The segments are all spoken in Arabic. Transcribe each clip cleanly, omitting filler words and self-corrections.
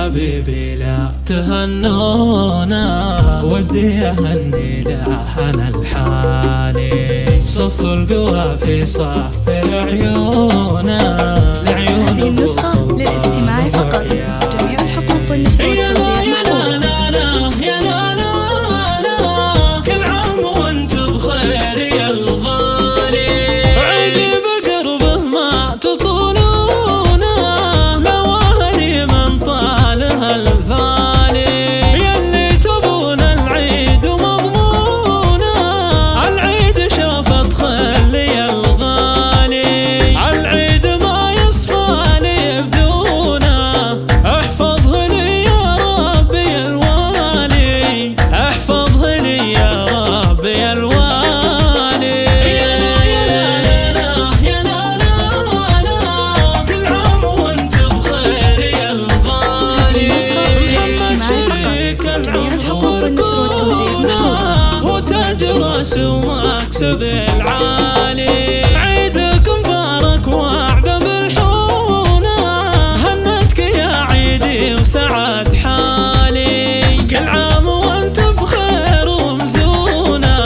حبيبي لا تهنونا، ودي أهني لحن الحالي، صف القوافي صف العيون لعيون. هذه النسخة للاستماع فقط، جميع الحقوق والنشر والتوزيع محفوظة. كل عام وانت بخير يا الغالي، عيدي بقربه ما تطولونا، لو أهلي من طالها الفالي، يلي تبون العيد ومضمونا، العيد شافت خيل يا الغالي، العيد ما يصفى لي بدونه، احفظه لي يا ربي الوالي، احفظه لي يا ربي الوالي. يا لا يا لا لا يا لا لا لا، كل عام وانت بخير يا الغالي، محمد شريك العمر كونه، وتاج راس ومكسب العالي، عيدك مبارك وعقب الحونه، هنتك يا عيدي وسعد حالي، كل عام وانت بخير ومزونه،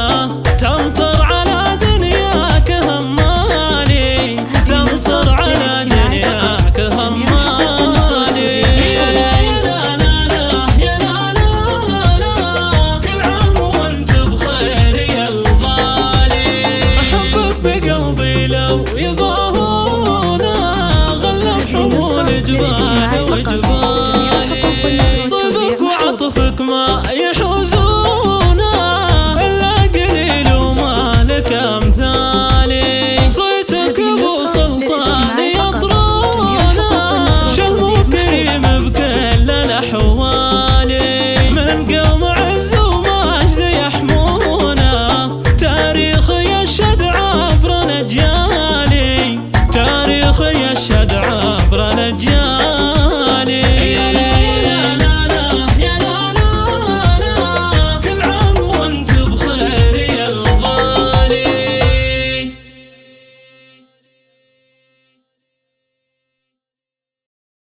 تمطر على دنياك همالي، تمطر على دنياك همالي. يا لا يا لا لا يا لا لا، كل عام وانت بخير يا الغالي، احبك بقلبي لو يضاهونا، غلب حمول جبال وجبالي، طيبك وعطفك ما يحول